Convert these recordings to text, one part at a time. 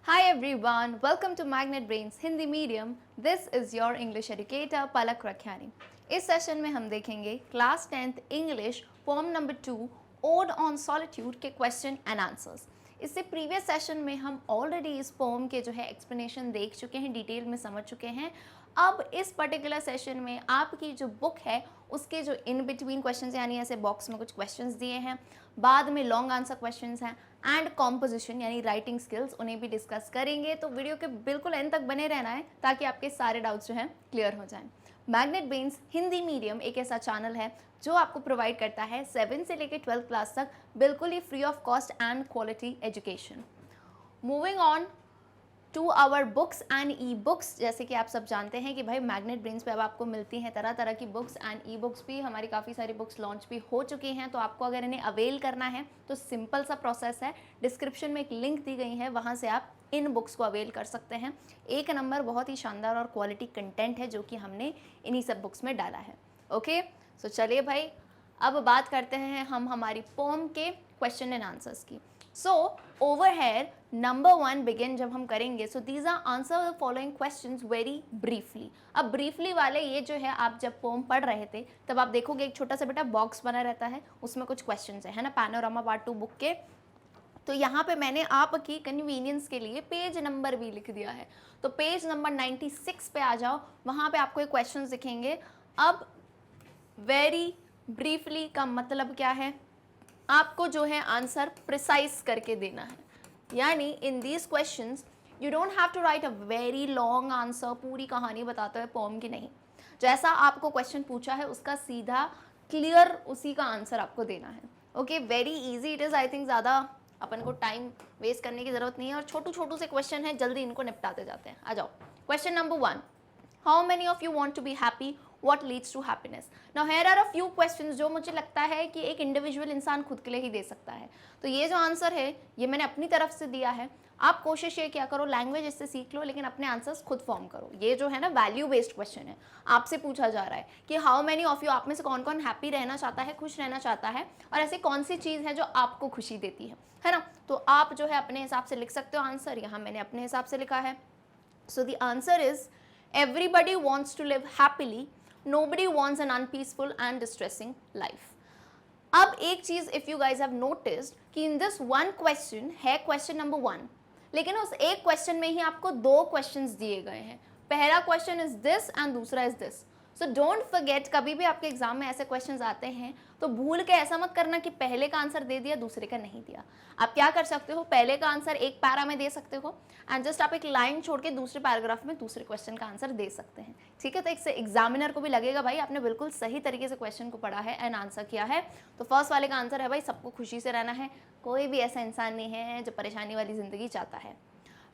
Hi everyone, welcome to Magnet Brains Hindi Medium. This is your English educator Palak Rakhyani. इस session में हम देखेंगे class 10th English form number 2 odd on solitude के question and answers. इससे previous session में हम already इस pome के जो है एक्सप्लेनेशन देख चुके हैं, डिटेल में समझ चुके हैं। अब इस पर्टिकुलर सेशन में आपकी जो बुक है उसके जो इन बिटवीन क्वेश्चंस यानी ऐसे बॉक्स में कुछ क्वेश्चंस दिए हैं, बाद में लॉन्ग आंसर क्वेश्चंस हैं एंड कॉम्पोजिशन यानी राइटिंग स्किल्स, उन्हें भी डिस्कस करेंगे। तो वीडियो के बिल्कुल एंड तक बने रहना है ताकि आपके सारे डाउट्स जो हैं क्लियर हो जाएं। मैग्नेट ब्रेन्स हिंदी मीडियम एक ऐसा चैनल है जो आपको प्रोवाइड करता है 7 से लेकर 12th क्लास तक बिल्कुल ही free of cost and quality education. Moving on to our books and e books, जैसे कि आप सब जानते हैं कि भाई मैग्नेट ब्रेन्स पे अब आपको मिलती हैं तरह तरह की बुक्स एंड ई बुक्स भी। हमारी काफ़ी सारी बुक्स लॉन्च भी हो चुकी हैं, तो आपको अगर इन्हें अवेल करना है तो सिंपल सा प्रोसेस है। डिस्क्रिप्शन में एक लिंक दी गई है, वहाँ से आप इन बुक्स को अवेल कर सकते हैं। एक नंबर बहुत ही शानदार और क्वालिटी कंटेंट है जो कि हमने इन्हीं सब बुक्स में डाला है। ओके, सो चलिए भाई अब बात करते हैं हम हमारी पोम के क्वेश्चन एंड आंसर्स की। So over here number 1 begin जब हम करेंगे, so these are answer the following questions very briefly. अब ब्रीफली वाले ये जो है, आप जब पोम पढ़ रहे थे तब आप देखोगे एक छोटा सा बेटा बॉक्स बना रहता है, उसमें कुछ क्वेश्चंस है ना, पैनोरामा पार्ट 2 बुक के। तो यहाँ पे मैंने आपकी कन्वीनियंस के लिए पेज नंबर भी लिख दिया है, तो पेज नंबर 96 पे आ जाओ, वहाँ पे आपको एक क्वेश्चन दिखेंगे। अब वेरी ब्रीफली का मतलब क्या है, आपको जो है आंसर प्रिसाइज करके देना है। यानी in these questions you don't have to write a very long answer, पूरी कहानी बताते हुए पोम की नहीं। जैसा आपको क्वेश्चन पूछा है उसका सीधा क्लियर उसी का आंसर आपको देना है। Okay, very easy it is. I think ज़्यादा अपन को टाइम वेस्ट करने की ज़रूरत नहीं है और छोटू छोटू से क्वेश्चन है, जल्दी इनको निपटाते जाते हैं। आ जाओ, question number 1, how many of you want to be happy, what leads to happiness? Now here are a few questions जो मुझे लगता है कि एक इंडिविजुअल इंसान खुद के लिए ही दे सकता है। तो ये जो आंसर है ये मैंने अपनी तरफ से दिया है। आप कोशिश ये क्या करो, लैंग्वेज इससे सीख लो लेकिन अपने आंसर्स खुद फॉर्म करो। ये जो है ना वैल्यू बेस्ड क्वेश्चन है, आपसे पूछा जा रहा है कि हाउ मेनी ऑफ यू, आप में से कौन कौन हैप्पी रहना चाहता है, खुश रहना चाहता है, और ऐसी कौन सी चीज़ है जो आपको खुशी देती है ना। तो आप जो है अपने हिसाब से लिख सकते हो आंसर, यहाँ मैंने अपने हिसाब से लिखा है। So the answer is everybody wants to live happily, nobody wants an unpeaceful and distressing life. अब एक चीज if you guys have noticed कि इन दिस वन क्वेश्चन है क्वेश्चन नंबर 1, लेकिन उस एक क्वेश्चन में ही आपको 2 क्वेश्चंस दिए गए हैं। पहला क्वेश्चन इज दिस एंड दूसरा is this. So don't forget, कभी भी आपके एग्जाम में ऐसे क्वेश्चंस आते हैं तो भूल के ऐसा मत करना कि पहले का आंसर दे दिया दूसरे का नहीं दिया। आप क्या कर सकते हो, पहले का आंसर एक पैरा में दे सकते हो एंड जस्ट आप एक लाइन छोड़ के दूसरे पैराग्राफ में दूसरे क्वेश्चन का आंसर दे सकते हैं। ठीक है, तो इससे एग्जामिनर को भी लगेगा भाई आपने बिल्कुल सही तरीके से क्वेश्चन को पढ़ा है एंड आंसर किया है। तो फर्स्ट वाले का आंसर है भाई सबको खुशी से रहना है, कोई भी ऐसा इंसान नहीं है जो परेशानी वाली जिंदगी चाहता है।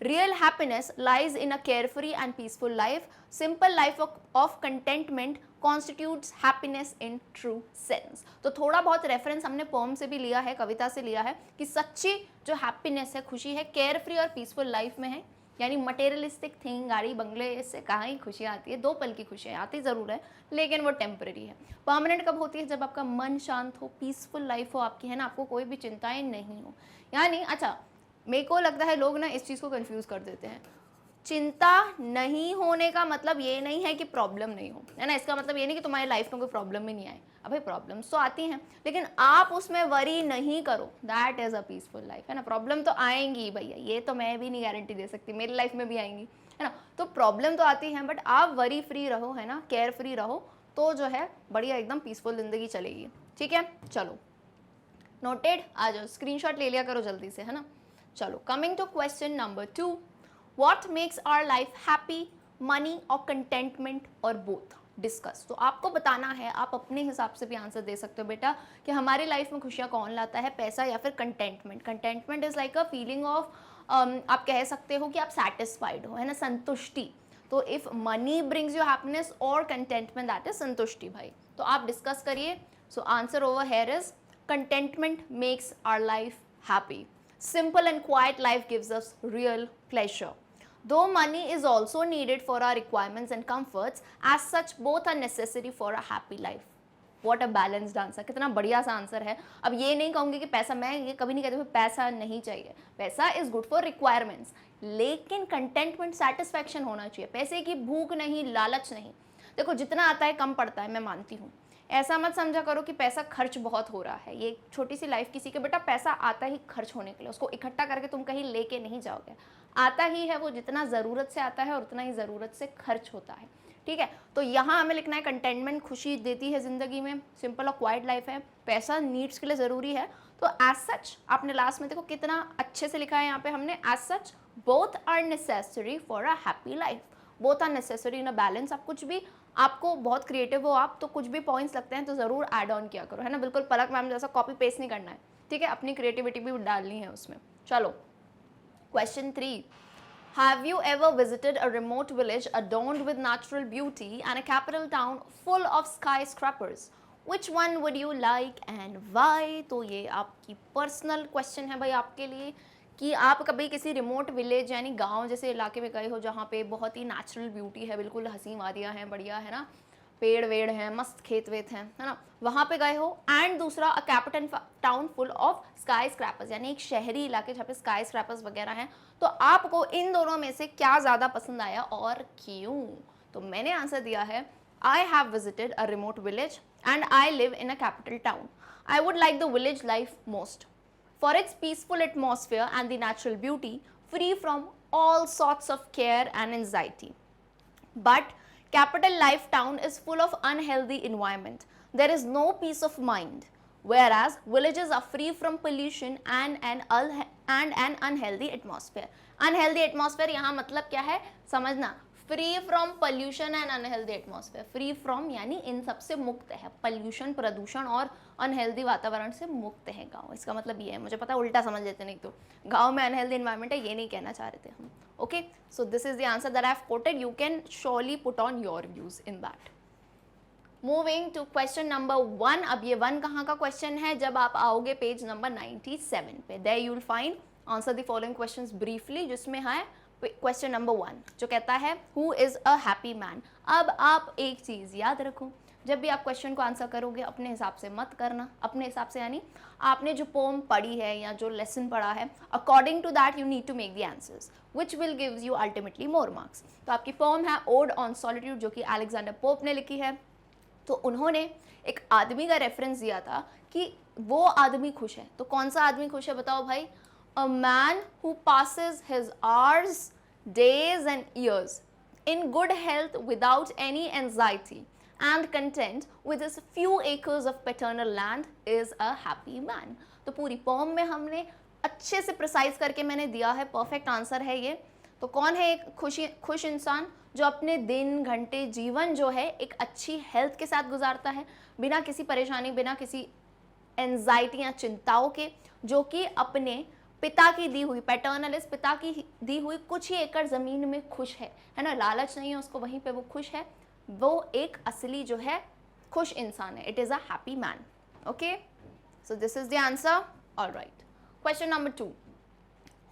Real happiness lies in a carefree and peaceful life. Simple life of contentment constitutes happiness in true sense. तो थोड़ा बहुत रेफरेंस हमने पोम से भी लिया है, कविता से लिया है कि सच्ची जो हैप्पीनेस है, खुशी है, केयर फ्री और पीसफुल लाइफ में है। यानी मटेरियलिस्टिक थिंग, गाड़ी बंगले से कहाँ ही खुशियाँ आती है, 2 पल की खुशियाँ आती ज़रूर है लेकिन वो टेम्पररी है। परमानेंट कब होती है, जब आपका मन शांत हो, पीसफुल लाइफ हो आपकी, है ना, आपको कोई भी चिंताएं नहीं हो। यानी अच्छा, मेरे को लगता है लोग ना इस चीज़ को कंफ्यूज कर देते हैं। चिंता नहीं होने का मतलब ये नहीं है कि प्रॉब्लम नहीं हो, है ना। इसका मतलब ये नहीं कि तुम्हारी लाइफ में कोई प्रॉब्लम ही नहीं आए। अभी प्रॉब्लम्स तो आती हैं लेकिन आप उसमें वरी नहीं करो, that is a peaceful life, है ना। प्रॉब्लम तो आएंगी भैया, ये तो मैं भी नहीं गारंटी दे सकती, मेरी लाइफ में भी आएंगी, है ना। तो प्रॉब्लम तो आती है बट आप वरी फ्री रहो, है ना, केयर फ्री रहो, तो जो है बढ़िया एकदम पीसफुल जिंदगी चलेगी। ठीक है, चलो नोटेड, आ जाओ स्क्रीनशॉट ले लिया करो जल्दी से, है ना। चलो, coming to question number 2, what makes our life happy, money और कंटेंटमेंट और बोथ? डिस्कस। तो आपको बताना है, आप अपने हिसाब से भी आंसर दे सकते हो बेटा कि हमारी लाइफ में खुशियाँ कौन लाता है, पैसा या फिर contentment. Contentment is like a feeling of, आप कह सकते हो कि आप सेटिस्फाइड हो, है ना, संतुष्टि। तो if money brings you happiness और कंटेंटमेंट दैट इज संतुष्टि भाई। तो आप डिस्कस करिए। So answer over here is contentment makes our life happy. Simple and quiet life gives us real pleasure. Though money is also needed for our requirements and comforts, as such both are necessary for a happy life. What a balanced answer, कितना बढ़िया सा answer है। अब ये नहीं कहूँगी कि पैसा, मैं ये कभी नहीं कहती पैसा नहीं चाहिए, पैसा इज गुड फॉर रिक्वायरमेंट्स, लेकिन कंटेंटमेंट, सेटिस्फैक्शन होना चाहिए। पैसे की भूख नहीं, लालच नहीं। देखो जितना आता है कम पड़ता है, मैं मानती हूँ। ऐसा मत समझा करो कि पैसा खर्च बहुत हो रहा है। ये छोटी सी लाइफ किसी के, बेटा पैसा आता ही खर्च होने के लिए, उसको इकट्ठा करके तुम कहीं लेके नहीं जाओगे। आता ही है वो जितना ज़रूरत से आता है और उतना ही ज़रूरत से खर्च होता है, ठीक है। तो यहाँ हमें लिखना है कंटेंटमेंट खुशी देती है ज़िंदगी में, सिंपल और क्वाइट लाइफ है, पैसा नीड्स के लिए ज़रूरी है। तो एज सच आपने लास्ट में देखो कितना अच्छे से लिखा है यहाँ पे हमने, as such both are necessary for a happy life, both are necessary in a balance. आप कुछ भी, आपको बहुत क्रिएटिव हो आप, तो कुछ भी पॉइंट्स लगते हैं तो ज़रूर ऐड ऑन किया करो, है ना। बिल्कुल पलक मैम जैसा कॉपी पेस्ट नहीं करना है, ठीक है, अपनी क्रिएटिविटी भी डालनी है उसमें। चलो question 3, have you ever visited a remote village adorned with natural beauty and a capital town full of skyscrapers? Which one would you like and why? तो ये आपकी पर्सनल क्वेश्चन है भाई आपके लिए, कि आप कभी किसी रिमोट विलेज यानी गांव जैसे इलाके में गए हो जहाँ पे बहुत ही नेचुरल ब्यूटी है, बिल्कुल हंसी वादियाँ हैं, बढ़िया है ना, पेड़ वेड़ हैं, मस्त खेत वेत हैं, है ना, वहाँ पे गए हो। एंड दूसरा a capital town full of sky scrapers, यानी एक शहरी इलाके जहाँ पे स्काई स्क्रैपर्स वगैरह हैं। तो आपको इन दोनों में से क्या ज़्यादा पसंद आया और क्यों? तो मैंने आंसर दिया है, I have visited a remote village and I live in a capital town. I would like the village life most for its peaceful atmosphere and the natural beauty, free from all sorts of care and anxiety. But capital life town is full of unhealthy environment. There is no peace of mind, whereas villages are free from pollution and an unhealthy atmosphere. Unhealthy atmosphere यहाँ मतलब क्या है समझना, free from pollution and unhealthy atmosphere, free from यानी इन सब से मुक्त है, पोल्यूशन, प्रदूषण और अनहेल्दी वातावरण से मुक्त है गांव, इसका मतलब ये है। मुझे पता उल्टा समझ लेते नहीं तो, गांव में अनहेल्दी एनवायरनमेंट है ये नहीं कहना चाह रहे थे हम। Okay, so this is the answer that I have quoted, you can surely put on your views in that. Moving to question number 1। अब ये 1 कहाँ का क्वेश्चन है, जब आप आओगे पेज नंबर 97 पे, there you will find answer the following questions briefly, जिसमें है क्वेश्चन नंबर 1 जो कहता है who is a happy man. अब आप एक चीज याद रखो, जब भी आप क्वेश्चन को आंसर करोगे अपने हिसाब से मत करना, अपने हिसाब से यानी आपने जो पोम पढ़ी है या जो लेसन पढ़ा है, according to that you need to make the answers which will gives you ultimately more marks. तो आपकी पोम है ओड ऑन सॉलिट्यूड, जो कि अलेक्जेंडर पोप ने लिखी है। तो उन्होंने एक आदमी का रेफरेंस दिया था कि वो आदमी खुश है, तो कौन सा आदमी खुश है बताओ भाई? A man who passes his hours, days and years in good health without any anxiety and content with his few acres of paternal land is a happy man। तो पूरी पोम में हमने अच्छे से प्रिसाइज करके मैंने दिया है, परफेक्ट आंसर है ये। तो कौन है एक खुश इंसान? जो अपने दिन घंटे जीवन जो है एक अच्छी हेल्थ के साथ गुजारता है, बिना किसी परेशानी, बिना किसी एंजाइटी या चिंताओं के, जो कि अपने पिता की दी हुई, पैटर्नलिस्ट पिता की दी हुई कुछ ही एकड़ जमीन में खुश है ना, लालच नहीं है उसको, वहीं पे वो खुश है, वो एक असली जो है खुश इंसान है। It is a happy man. Okay, so this is the answer. Alright, question number 2,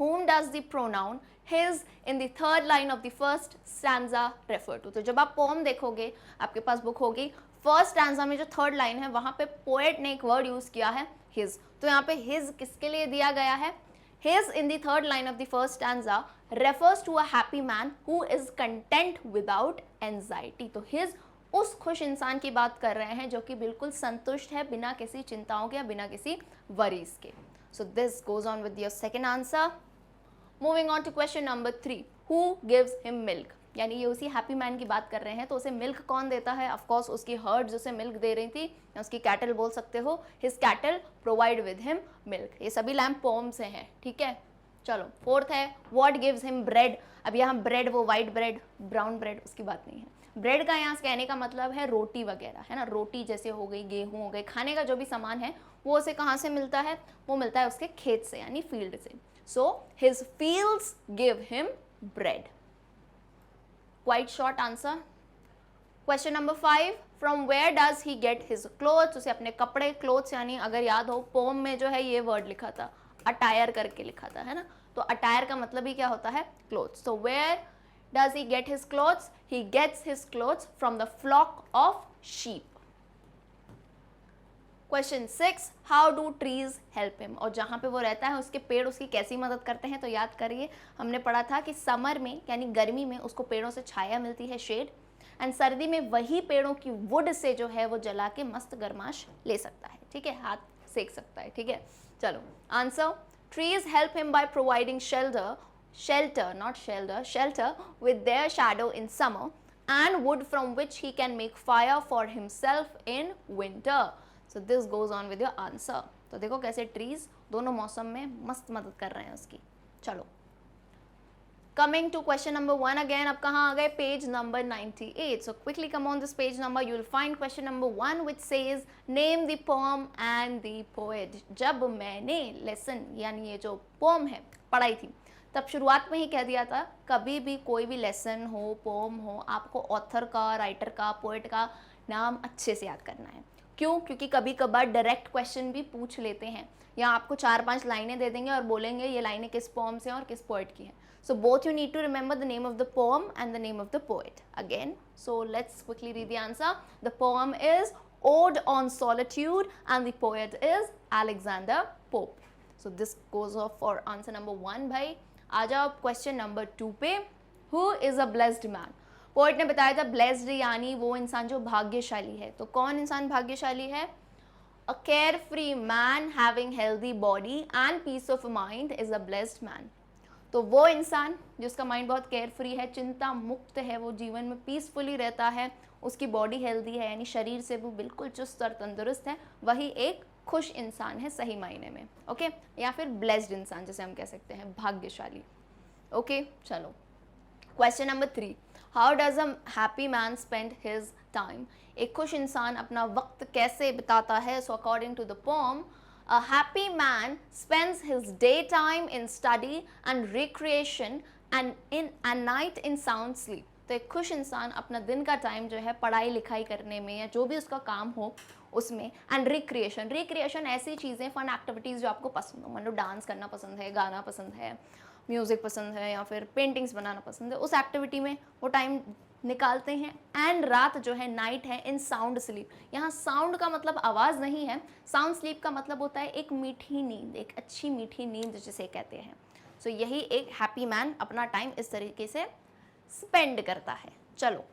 whom does the pronoun his in the third line of the first stanza refer to? तो जब आप पोम देखोगे, आपके पास बुक होगी, first stanza में जो third line है वहां पे पोएट ने एक वर्ड यूज किया है his। तो यहाँ पे his किसके लिए दिया गया है? His in the third line of the first stanza refers to a happy man who is content without anxiety। तो his उस खुश इंसान की बात कर रहे हैं जो कि बिल्कुल संतुष्ट है, बिना किसी चिंताओं के या बिना किसी वरीज के। So this goes on with your second answer. Moving on to question number 3, who gives him milk? यानी ये उसी हैप्पी मैन की बात कर रहे हैं, तो उसे मिल्क कौन देता है? ऑफ कोर्स उसकी हर्ड्स उसे मिल्क दे रही थी, या उसकी कैटल बोल सकते हो, his cattle provide with him milk. ये सभी लैम्प पोम से हैं, ठीक है। चलो फोर्थ है, व्हाट गिव्स हिम ब्रेड। अब यहाँ ब्रेड वो वाइट ब्रेड, ब्राउन ब्रेड, उसकी बात नहीं है। ब्रेड का यहाँ कहने का मतलब है रोटी वगैरह, है ना, रोटी जैसे हो गई, गेहूँ हो गए, खाने का जो भी सामान है वो उसे कहाँ से मिलता है? वो मिलता है उसके खेत से, यानी फील्ड से। So his fields give him bread. Quite short answer. Question number 5, from where does he get his clothes? उसे अपने कपड़े, clothes यानी अगर याद हो पोम में जो है ये वर्ड लिखा था, अटायर करके लिखा था, है ना। तो अटायर का मतलब ही क्या होता है? clothes। तो where does he get his clothes? He gets his clothes from the flock of sheep। Question 6, how do trees help him, और जहाँ पे वो रहता है उसके पेड़ उसकी कैसी मदद करते हैं। तो याद करिए हमने पढ़ा था कि समर में यानी गर्मी में उसको पेड़ों से छाया मिलती है, शेड, एंड सर्दी में वही पेड़ों की वुड से जो है वो जला के मस्त गर्माश ले सकता है, ठीक है, हाथ सेक सकता है, ठीक है। चलो answer, trees help him by providing shelter with their shadow in summer and wood from which he can make fire for himself in winter. So this goes on with your answer. तो देखो कैसे trees दोनों मौसम में मस्त मदद कर रहे हैं उसकी। चलो coming to question number 1 again, अब कहाँ आ गए, page number 98. So quickly come on this page number, you will find question number 1 which says name the poem and the poet. जब मैंने lesson यानी ये जो poem है पढ़ाई थी तब शुरुआत में ही कह दिया था कभी भी कोई भी लेसन हो, पोम हो, आपको ऑथर का, राइटर का, पोएट का नाम अच्छे से याद करना है। क्यों? क्योंकि कभी कभार डायरेक्ट क्वेश्चन भी पूछ लेते हैं या आपको 4-5 लाइनें दे देंगे और बोलेंगे ये लाइनें किस पोम से और किस पोएट की हैं। So both you need to remember the name of the poem and the name of the poet again. So let's quickly read the answer. The poem is Ode on Solitude and the poet is Alexander Pope. So this goes off for answer number 1 भाई। आ जाओ question number 2 पे। Who is a blessed man, poet ने बताया था blessed यानी वो इंसान जो भाग्यशाली है। तो कौन इंसान भाग्यशाली है? A carefree man having healthy body and peace of mind is a blessed man. तो वो इंसान जिसका माइंड बहुत केयर फ्री है, चिंता मुक्त है, वो जीवन में पीसफुली रहता है, उसकी बॉडी हेल्दी है यानी शरीर से वो बिल्कुल चुस्त और तंदुरुस्त है, वही एक खुश इंसान है सही मायने में, ओके, या फिर ब्लेस्ड इंसान जैसे हम कह सकते हैं, भाग्यशाली, ओके। चलो question number 3, how does a happy man spend his time, एक खुश इंसान अपना वक्त कैसे बिताता है। So according to the poem, a happy man spends his daytime in study and recreation and night in sound sleep. तो एक खुश इंसान अपना दिन का टाइम जो है पढ़ाई लिखाई करने में या जो भी उसका काम हो उसमें, एंड रिक्रिएशन ऐसी चीज़ें, फन एक्टिविटीज़ जो आपको पसंद हो, मतलब डांस करना पसंद है, गाना पसंद है, म्यूज़िक पसंद है या फिर पेंटिंग्स बनाना पसंद है, उस एक्टिविटी में वो टाइम निकालते हैं। एंड रात जो है नाइट है इन साउंड स्लीप, यहाँ साउंड का मतलब आवाज़ नहीं है, साउंड स्लीप का मतलब होता है एक मीठी नींद, एक अच्छी मीठी नींद जिसे कहते हैं। सो यही एक हैप्पी मैन अपना टाइम इस तरीके से स्पेंड करता है। चलो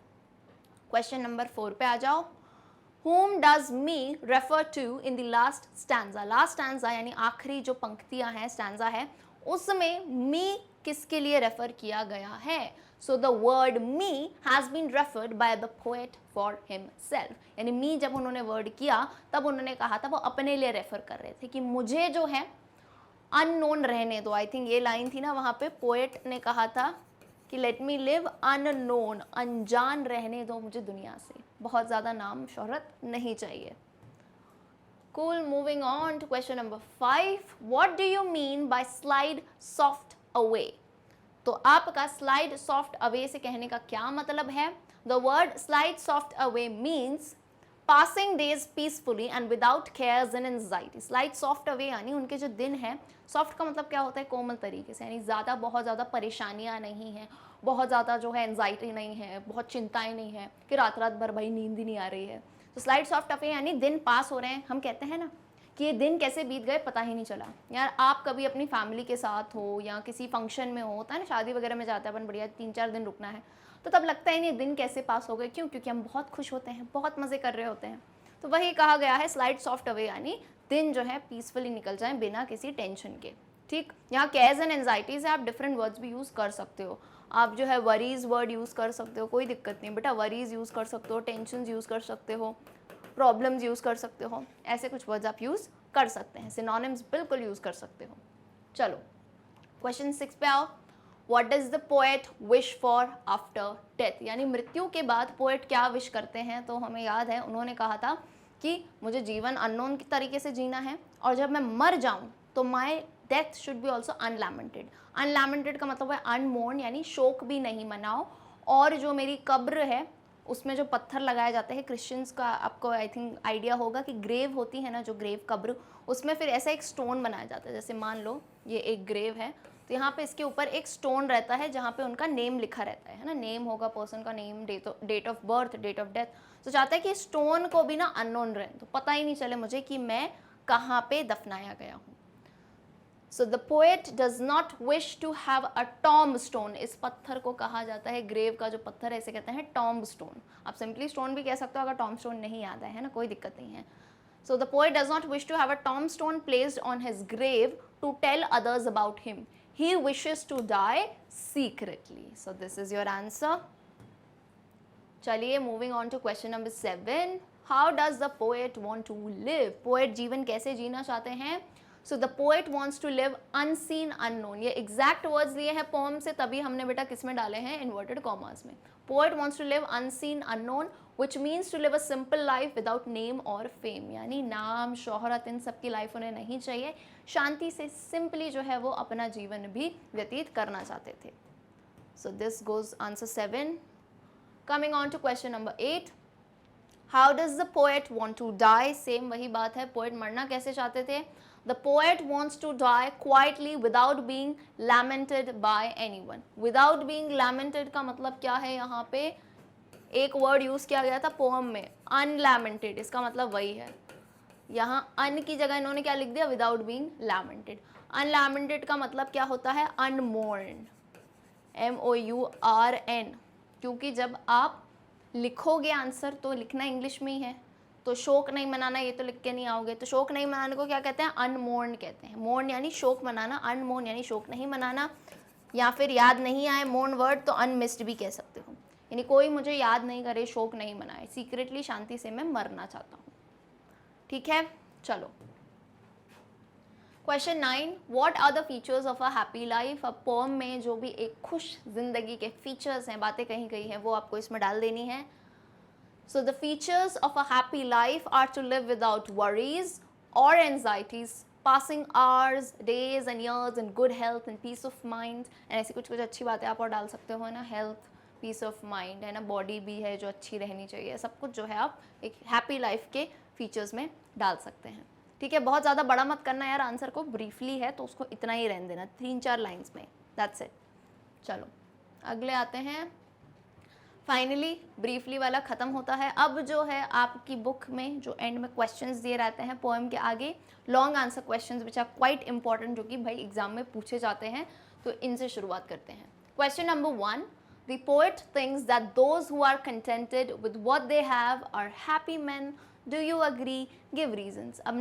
क्वेश्चन नंबर 4 पे आ जाओ। Whom does me refer to in the last stanza? Last stanza यानी आखिरी जो पंक्तियां हैं, स्टैंजा है, उसमें me किसके लिए रेफर किया गया है? So the word me has been referred by the poet for himself. यानी me जब उन्होंने वर्ड किया तब उन्होंने कहा था वो अपने लिए रेफर कर रहे थे कि मुझे जो है अननोन रहने दो। आई थिंक ये लाइन थी ना, वहाँ पे पोएट ने कहा था कि लेट मी लिव अननोन, अनजान रहने दो मुझे दुनिया से, बहुत ज़्यादा नाम शोहरत नहीं चाहिए। Cool, moving on to question number 5, what do you mean by slide soft away? तो आपका स्लाइड सॉफ्ट अवे से कहने का क्या मतलब है? The word slide soft away means passing days peacefully and without cares and anxiety. Slide soft away यानी उनके जो दिन है, सॉफ्ट का मतलब क्या होता है? कोमल तरीके से, यानी ज़्यादा बहुत ज़्यादा परेशानियाँ नहीं हैं, बहुत ज़्यादा जो है एंजाइटी नहीं है, बहुत चिंताएं नहीं है कि रात रात भर भाई नींद ही नहीं आ रही है। तो स्लाइड सॉफ्ट अवे यानी दिन पास हो रहे हैं। हम कहते हैं ना कि ये दिन कैसे बीत गए पता ही नहीं चला। यार आप कभी अपनी फैमिली के साथ हो या किसी फंक्शन में हो, होता है ना, शादी वगैरह में जाता है अपन, बढ़िया 3-4 दिन रुकना है, तो तब लगता ही नहीं दिन कैसे पास हो गए। क्यों? क्योंकि हम बहुत खुश होते हैं, बहुत मज़े कर रहे होते हैं। तो वही कहा गया है स्लाइड सॉफ्ट अवे यानी दिन जो है पीसफुली निकल जाए बिना किसी टेंशन के। ठीक, यहाँ केयर्स एंड एंजाइटीज है, आप डिफरेंट वर्ड्स भी यूज़ कर सकते हो। आप जो है वरीज वर्ड यूज़ कर सकते हो, कोई दिक्कत नहीं बेटा, वरीज यूज़ कर सकते हो, टेंशन यूज़ कर सकते हो, प्रॉब्लम्स यूज़ कर सकते हो, ऐसे कुछ वर्ड्स आप यूज़ कर सकते हैं। सिनोनिम्स बिल्कुल यूज़ कर सकते हो। चलो क्वेश्चन 6 पे आओ। What does the poet wish for after death? यानी मृत्यु के बाद पोएट क्या विश करते हैं? तो हमें याद है उन्होंने कहा था कि मुझे जीवन अननोन की तरीके से जीना है और जब मैं मर जाऊँ तो my death should be also unlamented. Unlamented का मतलब है अनमोर्न, यानी शोक भी नहीं मनाओ। और जो मेरी कब्र है उसमें जो पत्थर लगाए जाते हैं क्रिश्चियंस का, आपको आई थिंक आइडिया होगा कि ग्रेव होती है ना, जो ग्रेव कब्र, उसमें फिर ऐसा एक स्टोन बनाया जाता है। जैसे मान लो ये एक ग्रेव है, तो यहाँ पे इसके ऊपर एक स्टोन रहता है जहाँ पे उनका नेम लिखा रहता है ना, नेम होगा पर्सन का name, date of birth, date of death. तो चाहता है कि स्टोन को भी ना अननोन रहे, तो पता ही नहीं चले मुझे कि मैं कहाँ पे दफनाया गया हूँ। So the poet does not wish to have a tombstone, इस पत्थर को कहा जाता है, ग्रेव का जो पत्थर है इसे कहते हैं टॉम्ब स्टोन। आप सिंपली स्टोन भी कह सकते हो अगर टॉम्ब स्टोन नहीं याद है ना, कोई दिक्कत नहीं है। So the poet does not wish to have a tombstone placed on his grave to tell others about him, he wishes to die secretly. So this is your answer. चलिए moving on to question number 7. How does the poet want to live? Poet जीवन कैसे जीना चाहते हैं? So the poet wants to live unseen, unknown. ये exact words लिए हैं poem से, तभी हमने बेटा किस में डाले हैं, inverted commas में. Poet wants to live unseen, unknown, which means to live a simple life without name or fame. यानी नाम, शोहरत, इन सब की लाइफ उन्हें नहीं चाहिए, शांति से सिंपली जो है वो अपना जीवन भी व्यतीत करना चाहते थे. So this goes answer 7. Coming on to question number 8. How does the poet want to die? Same वही बात है, poet मरना कैसे चाहते थे? The poet wants to die quietly without being lamented by anyone. Without being lamented का मतलब क्या है, यहाँ पे एक वर्ड यूज किया गया था पोम में, अनलैमेंटेड, इसका मतलब वही है. यहाँ अन की जगह इन्होंने क्या लिख दिया, विदाउट बीइंग लैमेंटेड. अनलैमेंटेड का मतलब क्या होता है, अनमोर्न, MOURN. क्योंकि जब आप लिखोगे आंसर तो लिखना इंग्लिश में ही है, तो शोक नहीं मनाना ये तो लिख के नहीं आओगे, तो शोक नहीं मनाने को क्या कहते हैं, अनमोर्न कहते हैं. मोर्न यानी शोक मनाना, अनमोर्न यानी शोक नहीं मनाना, या फिर याद नहीं आए मोर्न वर्ड तो अनमिस्ड भी कह सकते हो. यानी कोई मुझे याद नहीं करे, शोक नहीं मनाए, सीक्रेटली शांति से मैं मरना चाहता हूँ. ठीक है, चलो question 9. What are the features of a happy life? अब पोम में जो भी एक खुश जिंदगी के फीचर्स हैं, बातें कहीं कहीं हैं, वो आपको इसमें डाल देनी है. So the features of a happy life are to live without worries or anxieties, passing hours, days and years in good health and peace of mind. And ऐसी कुछ कुछ अच्छी बातें आप और डाल सकते हो ना, health, peace of mind है ना, body भी है जो अच्छी रहनी चाहिए, सब कुछ जो है आप एक happy life के features में डाल सकते हैं. ठीक है, बहुत ज़्यादा बड़ा मत करना यार, आंसर को ब्रीफली है तो उसको इतना ही रहने देना, 3-4 लाइन्स में, दैट्स इट. चलो अगले आते हैं. फाइनली ब्रीफली वाला ख़त्म होता है. अब जो है आपकी बुक में जो एंड में क्वेश्चंस दिए रहते हैं पोएम के आगे, long answer questions which are quite important, जो कि भाई एग्जाम में पूछे जाते हैं, तो इनसे शुरुआत करते हैं. Question number 1. The poet thinks that those who are contented with what they have are happy man. Do you agree? Give reasons. अब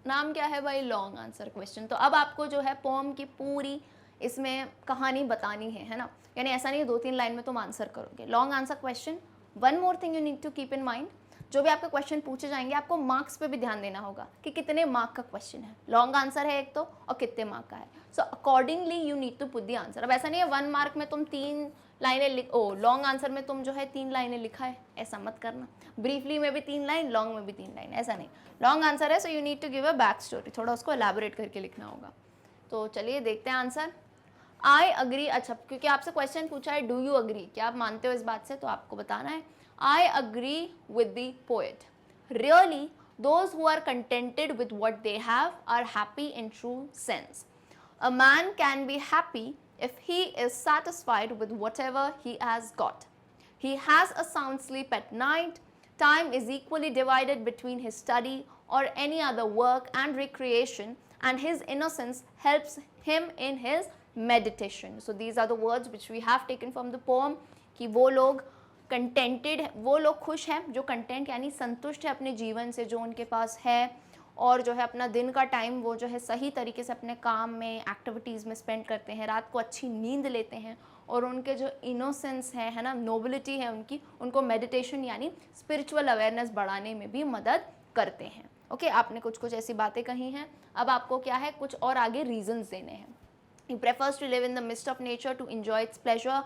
नाम क्या है भाई, लॉन्ग आंसर क्वेश्चन. तो अब आपको जो है पोएम की पूरी इसमें कहानी बतानी है ना, यानी ऐसा नहीं है 2-3 लाइन में तुम आंसर करोगे. Long answer question. One more thing you need to keep in mind, जो भी आपके क्वेश्चन पूछे जाएंगे आपको मार्क्स पे भी ध्यान देना होगा कि कितने मार्क का क्वेश्चन है. लॉन्ग आंसर है एक तो, और कितने मार्क का है. So accordingly you need to put the answer. अब ऐसा नहीं है 1 मार्क में तुम 3 लाइनें लॉन्ग आंसर में तुम जो है 3 लाइनें लिखा है, ऐसा मत करना. ब्रीफली में भी 3 लाइन, लॉन्ग में भी 3 लाइन, ऐसा नहीं. लॉन्ग आंसर है, so you need to give a back story, थोड़ा उसको एलैबोरेट करके लिखना होगा. तो चलिए देखते हैं आंसर. I agree. अच्छा, क्योंकि आपसे क्वेश्चन पूछा है डू यू अग्री, क्या आप मानते हो इस बात से, तो आपको बताना है. I agree with the poet. Really those who are contented with what they have are happy in true sense. A man can be happy if he is satisfied with whatever he has got. He has a sound sleep at night. Time is equally divided between his study or any other work and recreation, and his innocence helps him in his meditation. So these are the words which we have taken from the poem कि वो लोग contented है, वो लोग खुश हैं जो content यानी संतुष्ट है अपने जीवन से जो उनके पास है, और जो है अपना दिन का टाइम वो जो है सही तरीके से अपने काम में, एक्टिविटीज़ में स्पेंड करते हैं, रात को अच्छी नींद लेते हैं, और उनके जो इनोसेंस है ना, नोबिलिटी है उनकी, उनको मेडिटेशन यानी स्पिरिचुअल अवेयरनेस बढ़ाने में भी मदद करते हैं. ओके, आपने कुछ कुछ ऐसी बातें कही हैं. अब आपको क्या है, कुछ और आगे रीजंस देने हैं. He prefers to live in the midst of nature to enjoy its pleasure.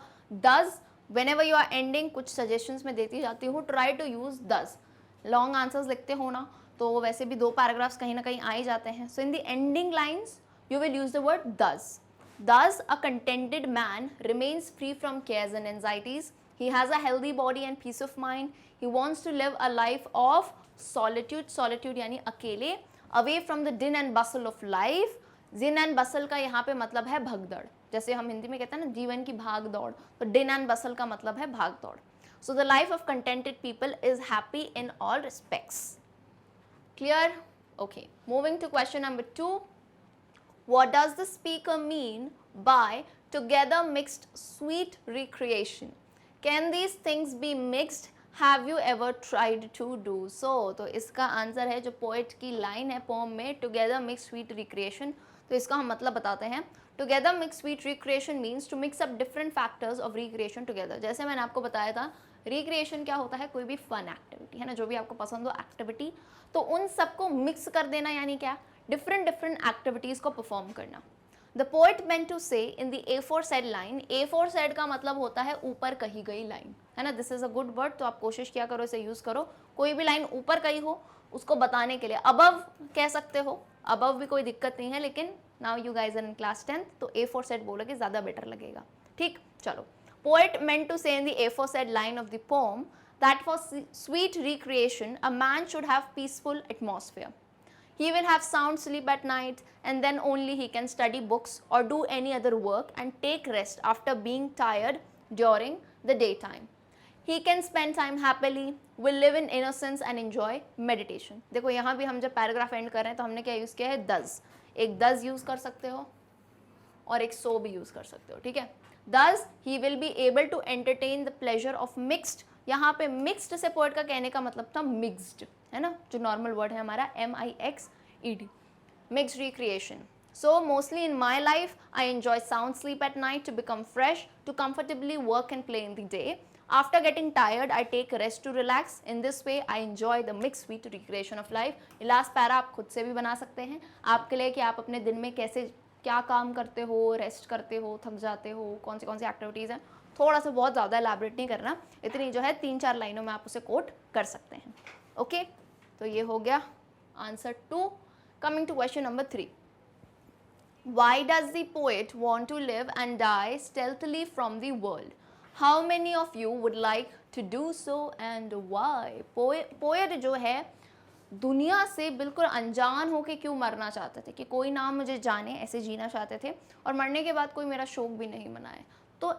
Does, whenever you are ending, कुछ suggestions में देती जाती हूँ, try to use does. Long answers लिखते हो ना, तो वैसे भी 2 पैराग्राफ्स कहीं ना कहीं आ ही जाते हैं. So in the ending lines, you will use the word does. Thus, a contented man remains free from cares and anxieties. He has a healthy body and peace of mind. He wants to live a life of solitude. Solitude यानी अकेले. Away from the din and bustle of life. जिन and bustle का यहाँ पे मतलब है भगदड़. जैसे हम हिंदी में कहते हैं ना जीवन की भाग दौड़, तो दिन एंड बसल का मतलब है भाग दौड़. So the life of contented people is happy in all respects. Clear? Okay, moving to question number 2. What does the speaker mean by together mixed sweet recreation? Can these things be mixed? Have you ever tried to do so? तो इसका answer है जो poet की line है pome में, together mixed sweet recreation. तो इसका हम मतलब बताते हैं. Together mixed sweet recreation means to mix up different factors of recreation together. जैसे मैंने आपको बताया था, रिक्रिएशन क्या होता है? कोई भी फन एक्टिविटी है ना, जो भी आपको पसंद हो एक्टिविटी, तो उन सबको मिक्स कर देना, यानी क्या? डिफरेंट एक्टिविटीज को परफॉर्म करना. द पोएट मेंट टू से in the aforesaid line, aforesaid का मतलब होता है ऊपर कही गई लाइन, है ना. This is a good word, तो आप कोशिश किया करो इसे यूज करो. कोई भी लाइन ऊपर कही हो उसको बताने के लिए अबव कह सकते हो, अबव भी कोई दिक्कत नहीं है, लेकिन now you guys are in class 10th, तो aforesaid बोलोगे ज्यादा बेटर लगेगा. ठीक, चलो. Poet meant to say in the aforesaid line of the poem that for sweet recreation a man should have peaceful atmosphere. He will have sound sleep at night, and then only he can study books or do any other work and take rest after being tired during the daytime. He can spend time happily, will live in innocence and enjoy meditation. देखो यहाँ भी हम जब paragraph and कर रहे हैं तो हमने क्या यूज़ किया है? does. एक does यूज़ कर सकते हो और एक so भी यूज़ कर सकते हो. ठीक है. Thus he will be able to entertain the pleasure of mixed. यहाँ पे mixed से पोएट का कहने का मतलब था mixed, है ना, जो नॉर्मल वर्ड है हमारा MIXED, mixed recreation. So mostly in my life I enjoy sound sleep at night to become fresh, to comfortably work and play in the day. After getting tired I take rest to relax. In this way I enjoy the mixed sweet recreation of life. Last para आप खुद से भी बना सकते हैं आपके लिए कि आप अपने दिन में कैसे क्या काम करते हो, रेस्ट करते हो, थक जाते हो, कौन सी एक्टिविटीज़ हैं. थोड़ा सा, बहुत ज़्यादा एलैबोरेट नहीं करना, इतनी जो है 3-4 लाइनों में आप उसे कोट कर सकते हैं. ओके, तो ये हो गया answer 2. Coming to question number 3. Why does the poet want to live and die stealthily from the world? How many of you would like to do so and why? Poet जो है दुनिया से बिल्कुल अनजान होके क्यों मरना चाहते थे कि कोई ना मुझे जाने, ऐसे जीना चाहते थे और मरने के बाद कोई मेरा शोक भी नहीं मनाए. तो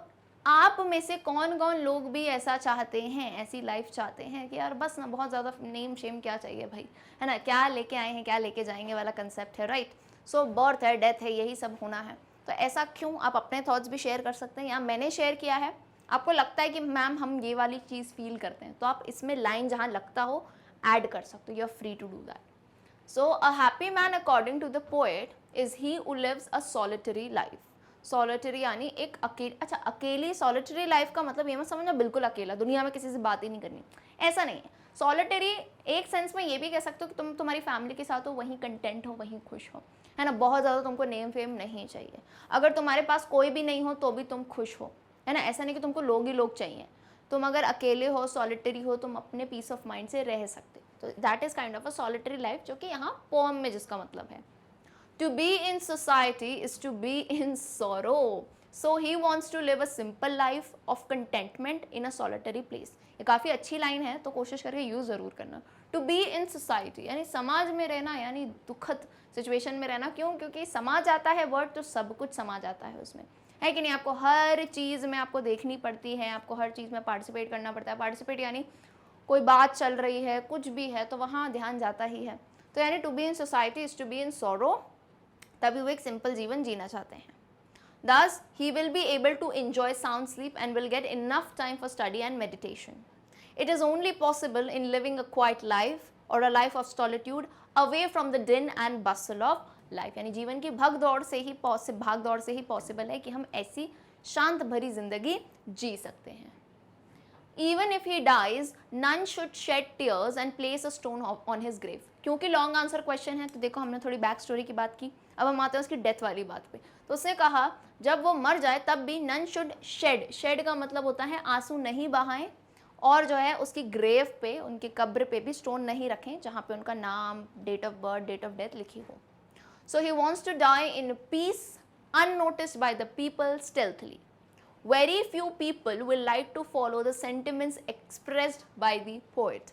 आप में से कौन कौन लोग भी ऐसा चाहते हैं, ऐसी लाइफ चाहते हैं कि यार बस ना, बहुत ज़्यादा नेम शेम क्या चाहिए भाई, है ना, क्या लेके आए हैं क्या लेके जाएंगे वाला कंसेप्ट है, राइट. सो बर्थ है, डेथ है, यही सब होना है. तो ऐसा क्यों? आप अपने थॉट्स भी शेयर कर सकते हैं, या मैंने शेयर किया है, आपको लगता है कि मैम हम ये वाली चीज़ फील करते हैं, तो आप इसमें लाइन जहाँ लगता हो ऐड कर सकते हो. You are free to do that. So a happy man according to the poet is he who lives a solitary life. Solitary यानी एक अकेली, अच्छा अकेली, सॉलिटरी लाइफ का मतलब ये मत समझना बिल्कुल अकेला, दुनिया में किसी से बात ही नहीं करनी, ऐसा नहीं है. सॉलिटरी एक सेंस में ये भी कह सकते हो कि तुम तुम्हारी फैमिली के साथ हो, वहीं कंटेंट हो, वहीं खुश हो, है ना. बहुत ज़्यादा तुमको नेम फेम नहीं चाहिए. अगर तुम्हारे पास कोई भी नहीं हो तो भी तुम खुश हो, है ना. ऐसा नहीं कि तुमको लोग ही लोग चाहिए. तुम अगर अकेले हो, सॉलिटरी हो, तुम अपने पीस ऑफ माइंड से रह सकते. तो that is kind of a solitary life, जो कि यहाँ पोएम में जिसका मतलब है. To be in society is to be in sorrow. So he wants to live a simple life of contentment in a solitary place. ये काफ़ी अच्छी लाइन है, तो कोशिश करके यूज़ ज़रूर करना. टू बी इन सोसाइटी यानी समाज में रहना, यानी दुखद सिचुएशन में रहना. क्यों? क्योंकि समाज आता है वर्ड, तो सब कुछ समा जाता है उसमें, है कि नहीं. आपको हर चीज़ में आपको देखनी पड़ती है, आपको हर चीज़ में पार्टिसिपेट करना पड़ता है. पार्टिसिपेट यानी कोई बात चल रही है, कुछ भी है, तो वहाँ ध्यान जाता ही है. तो यानी to be in society is to be in sorrow, तभी वो एक सिंपल जीवन जीना चाहते हैं. Thus, he will be able to enjoy sound sleep and will get enough time for study and meditation. It is only possible in living a quiet life or a life of solitude away from the din and bustle of life. यानी जीवन की भाग दौड़ से ही possible है कि हम ऐसी शांत भरी जिंदगी जी सकते हैं. Even if he dies, none should shed tears and place a stone on his grave. क्योंकि लॉन्ग आंसर क्वेश्चन है, तो देखो हमने थोड़ी बैक स्टोरी की बात की, अब हम आते हैं उसकी डेथ वाली बात पे. तो उसने कहा जब वो मर जाए तब भी नन शुड शेड का मतलब होता है आंसू नहीं बहाएं, और जो है उसकी ग्रेव पे, उनकी कब्र पे भी स्टोन नहीं रखें जहाँ पे उनका नाम, date of birth, date of death लिखी हो. So he wants to die in peace unnoticed by the people stealthily. Very few people will like to follow the sentiments expressed by the poet.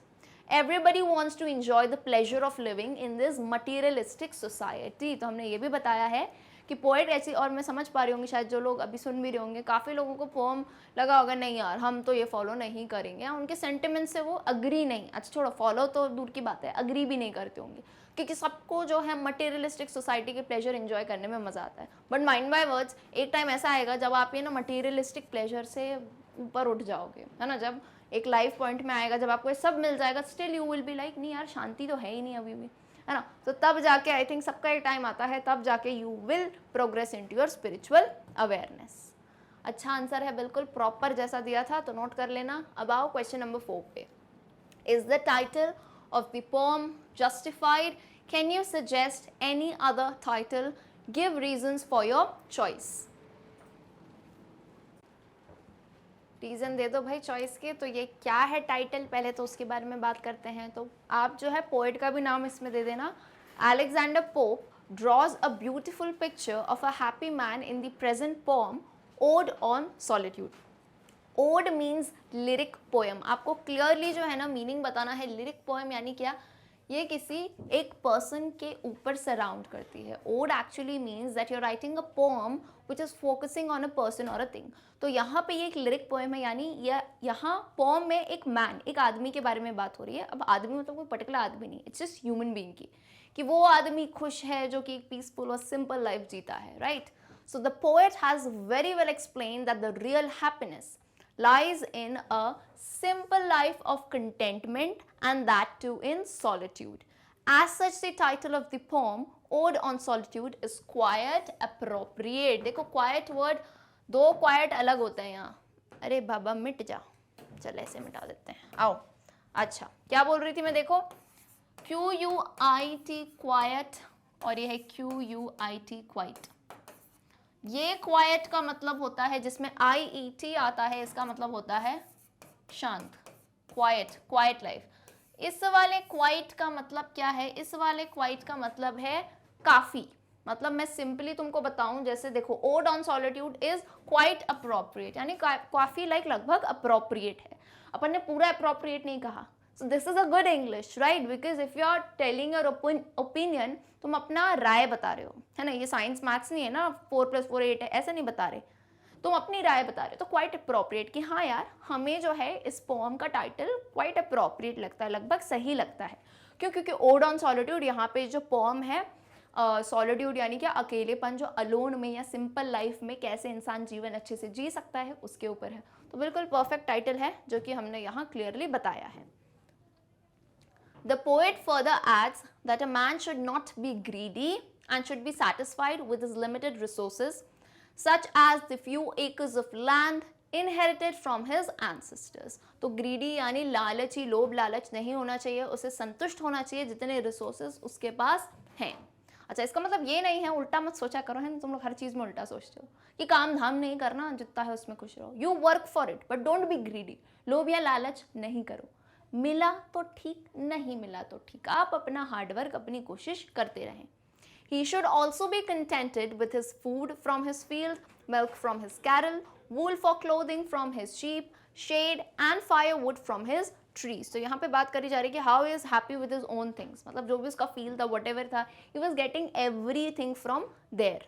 Everybody wants to enjoy the pleasure of living in this materialistic society. तो हमने ये भी बताया है कि poet ऐसी, और मैं समझ पा रही होंगी शायद जो लोग अभी सुन भी रहे होंगे, काफ़ी लोगों को पोम लगा होगा नहीं यार हम तो ये फॉलो नहीं करेंगे, या उनके सेंटिमेंट से वो अग्री नहीं, अच्छा छोड़ो फॉलो तो दूर की बात है, अग्री भी नहीं करते होंगे, क्योंकि सबको जो है मटेरियलिस्टिक सोसाइटी के प्लेजर एंजॉय करने में मज़ा आता है। बट माइंड बाय वर्ड्स, एक टाइम ऐसा आएगा जब आप ये ना मटेरियलिस्टिक प्लेजर से ऊपर उठ जाओगे, है ना, जब एक लाइफ पॉइंट में आएगा जब आपको ये सब मिल जाएगा, still you will be like नहीं यार शांति तो है ही नहीं अभी भी, है ना। तो तब जाके आई थिंक सबका एक टाइम आता है, तब जाके you will progress into your spiritual awareness. अच्छा आंसर है, बिल्कुल प्रॉपर जैसा दिया था, तो नोट कर लेना। अब आओ क्वेश्चन नंबर 4 पे। Is the title of the poem justified? Can you suggest any other title? Give reasons for your choice. Reason दे दो भाई चॉइस के। तो ये क्या है टाइटल, पहले तो उसके बारे में बात करते हैं। तो आप जो है पोएट का भी नाम इसमें दे देना। Alexander pope draws a beautiful picture of a happy man in the present poem Ode on Solitude. Ode means lyric poem. आपको क्लियरली जो है ना मीनिंग बताना है। लिरिक पोएम यानी क्या, ये किसी एक पर्सन के ऊपर सराउंड करती है। Ode actually means that you are writing a poem which is focusing on a person और अ थिंग। तो यहाँ पे ये एक लिरिक पोएम है, यानी यहाँ पोएम में एक मैन, एक आदमी के बारे में बात हो रही है। अब आदमी मतलब कोई पर्टिकुलर आदमी नहीं, इट्स जस्ट ह्यूमन बीइंग की, कि वो आदमी खुश है जो कि एक पीसफुल और सिंपल लाइफ जीता है, right. So the poet has very well explain that the real happiness lies in a simple life of contentment, and that too in solitude. As such, the title of the poem, Ode on Solitude, is quite appropriate. देखो quiet word, दो quiet अलग होते हैं यहाँ। अरे बाबा मिट जा, चल ऐसे मिटा देते हैं, आओ। अच्छा क्या बोल रही थी मैं, देखो QUIT quiet, और ये है QUIT quiet। ये क्वाइट का मतलब होता है, जिसमें IET आता है, इसका मतलब होता है शांत, क्वाइट, क्वाइट लाइफ। इस वाले क्वाइट का मतलब क्या है, इस वाले क्वाइट का मतलब है काफी। मतलब मैं सिंपली तुमको बताऊं, जैसे देखो odd on solitude is quite appropriate, यानी काफी लाइक लगभग अप्रोप्रिएट है। अपन ने पूरा अप्रोप्रिएट नहीं कहा। So this is a good English, right? Because if you are telling your opinion, तुम अपना राय बता रहे हो, है ना। ये साइंस मैथ्स नहीं है ना, 4+4 8 है, ऐसा नहीं बता रहे, तुम अपनी राय बता रहे हो। तो क्वाइट अप्रोप्रिएट, कि हाँ यार हमें जो है इस पोएम का टाइटल क्वाइट अप्रोप्रिएट लगता है, लगभग सही लगता है। क्यों? क्योंकि ओड ऑन सॉलिट्यूड, यहाँ पे जो पोएम है सॉलिट्यूड यानी कि अकेलेपन, जो अलोन में या सिंपल लाइफ में कैसे इंसान जीवन अच्छे से जी सकता है, उसके ऊपर है। तो बिल्कुल परफेक्ट टाइटल है, जो कि हमने यहाँ क्लियरली बताया है। The poet further adds that a man should not be greedy and should be satisfied with his limited resources, such as the few acres of land inherited from his ancestors. तो greedy यानी लालची, लोभ लालच नहीं होना चाहिए, उसे संतुष्ट होना चाहिए जितने resources उसके पास हैं। अच्छा इसका मतलब ये नहीं है, उल्टा मत सोचा करो, है ना, तुम लोग हर चीज़ में उल्टा सोचते हो कि काम धाम नहीं करना, जितना है उसमें खुश रहो। You work for it but don't be greedy. लोभ या लालच नहीं करो, मिला तो ठीक, नहीं मिला तो ठीक, आप अपना हार्डवर्क, अपनी कोशिश करते रहें। He should also be contented with his food from his field, milk from his cattle, wool for clothing from his sheep, shade and firewood from his trees. तो यहाँ पे बात करी जा रही है कि how he is happy with his own things, मतलब जो भी उसका field था, whatever था, he was getting everything from there.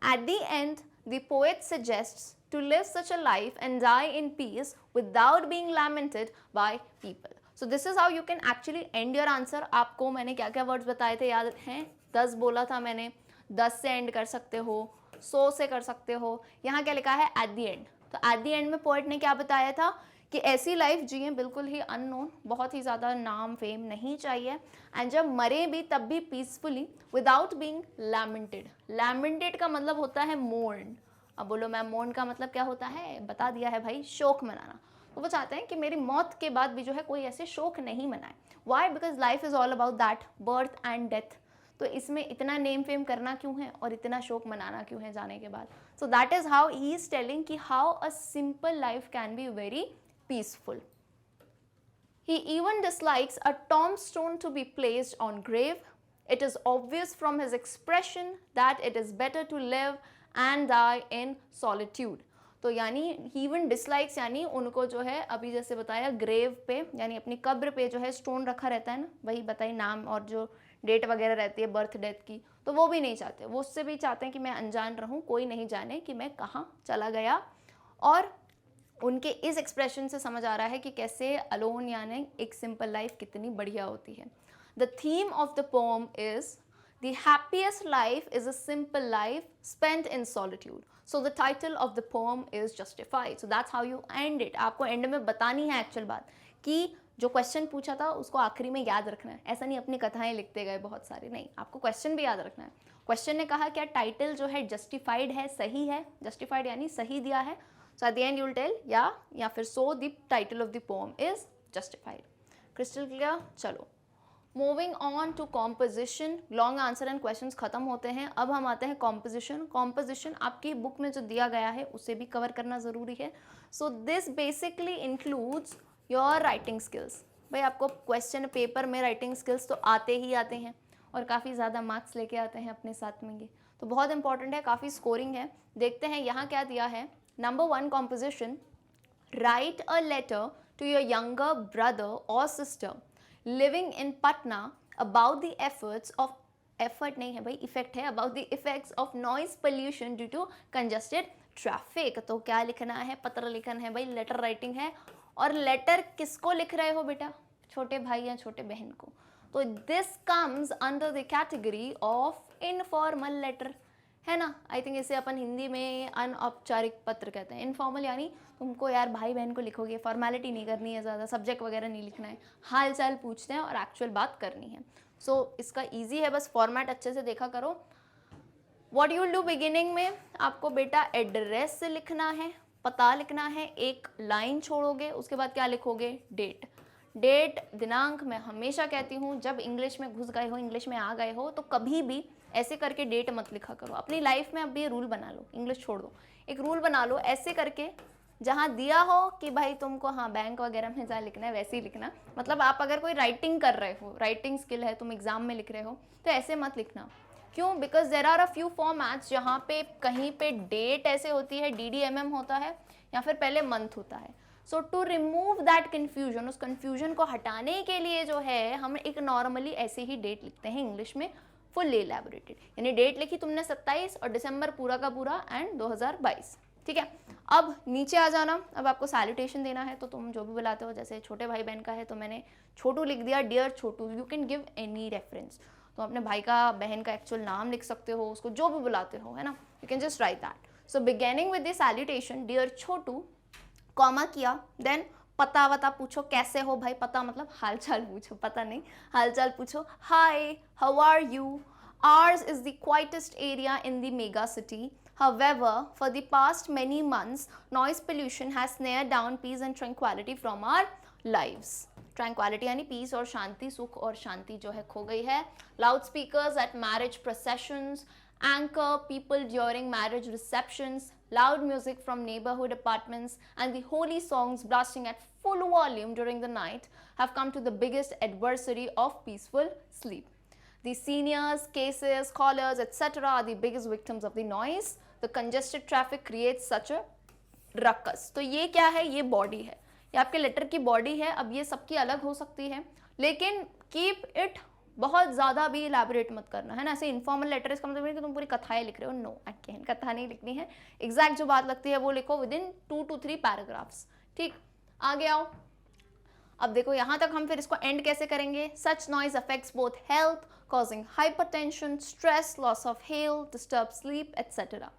At the end, the poet suggests to live such a life and die in peace without being lamented by people. So this is how you can actually end your answer. आपको मैंने क्या क्या words बताए थे याद हैं? 10 बोला था मैंने, 10 से एंड कर सकते हो, 100 से कर सकते हो। यहाँ क्या लिखा है? At the end. तो एट द एंड में पोएट ने क्या बताया था कि ऐसी लाइफ जिए बिल्कुल ही अननोन, बहुत ही ज़्यादा नाम फेम नहीं चाहिए, एंड जब मरे भी तब भी पीसफुली विदाउट बीइंग लैमेंटेड। लैमेंटेड का मतलब होता है मोर्न। अब बोलो मैम मोर्न का मतलब क्या होता है? बता दिया है भाई, शोक मनाना। तो वो चाहते हैं कि मेरी मौत के बाद भी जो है कोई ऐसे शोक नहीं मनाए। Why? Because life is all about that, birth and death. तो इसमें इतना नेम फेम करना क्यों है और इतना शोक मनाना क्यों है जाने के बाद? So that is how he is telling कि how a simple life can be very peaceful. He even dislikes a tombstone to be placed on grave. It is obvious from his expression that it is better to live and die in solitude. तो यानी even dislikes, यानी उनको जो है अभी जैसे बताया grave पे यानी अपनी कब्र पे जो है स्टोन रखा रहता है ना, वही बताइए नाम और जो डेट वगैरह रहती है बर्थ डेथ की, तो वो भी नहीं चाहते, वो उससे भी चाहते हैं कि मैं अनजान रहूं, कोई नहीं जाने कि मैं कहाँ चला गया। और उनके इस एक्सप्रेशन से समझ आ रहा है कि कैसे अलोन यानी एक सिंपल लाइफ कितनी बढ़िया होती है। The theme of the poem is the happiest life is a simple life spent in solitude. So the title of the poem is justified. So that's how you and it. आपको and में बतानी है actual बात कि जो question पूछा था उसको आखिरी में याद रखना है। ऐसा नहीं अपनी कथाएं लिखते गए बहुत सारी, नहीं, आपको क्वेश्चन भी याद रखना है। क्वेश्चन ने कहा क्या टाइटल जो है जस्टिफाइड है, सही है, जस्टिफाइड यानी सही दिया है। So at the end you will tell या फिर so the title of the poem is justified. Crystal clear? चलो moving on to composition. Long answer and questions खत्म होते हैं, अब हम आते हैं कॉम्पोजिशन। कॉम्पोजिशन आपकी बुक में जो दिया गया है उसे भी कवर करना ज़रूरी है। So this basically includes your writing skills. भाई आपको क्वेश्चन पेपर में राइटिंग स्किल्स तो आते ही आते हैं और काफ़ी ज़्यादा मार्क्स लेके आते हैं अपने साथ में, ये तो बहुत इंपॉर्टेंट है, काफ़ी स्कोरिंग है। देखते हैं यहाँ क्या दिया है। Number 1 composition, write a letter to your younger brother or sister living in Patna about the effort नहीं है भाई, effect है, about the effects of noise pollution due to congested traffic। तो क्या लिखना है, पत्र लिखना है भाई, लेटर राइटिंग है। और लेटर किसको लिख रहे हो बेटा, छोटे भाई या छोटे बहन को। तो this comes under the category of informal letter, है ना। आई थिंक इसे अपन हिंदी में अनौपचारिक पत्र कहते हैं। इनफॉर्मल यानी तुमको यार भाई बहन को लिखोगे, फॉर्मेलिटी नहीं करनी है, ज़्यादा सब्जेक्ट वगैरह नहीं लिखना है, हाल चाल पूछते हैं और एक्चुअल बात करनी है। सो इसका इजी है, बस फॉर्मेट अच्छे से देखा करो। What you will do, beginning में आपको बेटा एड्रेस से लिखना है, पता लिखना है, एक लाइन छोड़ोगे, उसके बाद क्या लिखोगे, डेट। डेट दिनांक, मैं हमेशा कहती हूँ जब इंग्लिश में घुस गए हो, इंग्लिश में आ गए हो, तो कभी भी ऐसे करके डेट मत लिखा करो। अपनी लाइफ में अब ये रूल बना लो, इंग्लिश छोड़ दो, एक रूल बना लो ऐसे करके जहाँ दिया हो कि भाई तुमको हाँ बैंक वगैरह में जहाँ लिखना है वैसे ही लिखना। मतलब आप अगर कोई राइटिंग कर रहे हो, राइटिंग स्किल है, तुम एग्जाम में लिख रहे हो, तो ऐसे मत लिखना। क्यों? Because there are a few formats जहाँ पे कहीं पे डेट ऐसे होती है, DDMM होता है, या फिर पहले मंथ होता है। सो टू रिमूव दैट कन्फ्यूजन, उस कन्फ्यूजन को हटाने के लिए जो है हम एक नॉर्मली ऐसे ही डेट लिखते हैं इंग्लिश में, फुल्ली एलैबोरेटेड। यानी डेट लिखी तुमने 27 और दिसंबर पूरा का पूरा एंड 2022, ठीक है। अब नीचे आ जाना, अब आपको सैल्यूटेशन देना है, तो तुम जो भी बुलाते हो, जैसे छोटे भाई बहन का है तो मैंने छोटू लिख दिया, dear Chhotu. You can give any reference, तो अपने भाई का बहन का एक्चुअल नाम लिख सकते हो, उसको जो भी बुलाते हो, है ना, you can just write that. So beginning with the salutation dear Chhotu, comma किया, देन पता वता पूछो, कैसे हो भाई, पता मतलब हाल चाल पूछो, पता नहीं हाल चाल पूछो। Hi, how are you? Ours is the quietest area in the mega city. However, for the past many months, noise pollution has snared down peace and tranquility from our lives. Tranquility यानी peace और शांति, सुख और शांति जो है खो गई है। Loudspeakers at marriage processions, anchor people during marriage receptions, loud music from neighborhood apartments, and the holy songs blasting at full volume during the night have come to the biggest adversary of peaceful sleep. The seniors, cases, scholars, etc. are the biggest victims of the noise. The congested traffic creates such a ruckus. तो ये क्या है, ये body है, ये आपके letter की body है। अब ये सबकी अलग हो सकती है, लेकिन कीप इट, बहुत ज़्यादा भी इलेबोरेट मत करना, है ना। ऐसे इनफॉर्मल लेटर इसका मतलब है कि तुम पूरी कथाएं लिख रहे हो, नो अगेन कथा नहीं लिखनी है, एग्जैक्ट जो बात लगती है वो लिखो विद इन 2 to 3 पैराग्राफ्स, ठीक। आगे आओ, अब देखो यहाँ तक हम फिर इसको एंड कैसे करेंगे। Such noise affects both health, causing hypertension, stress, loss of health, disturbed sleep, etc.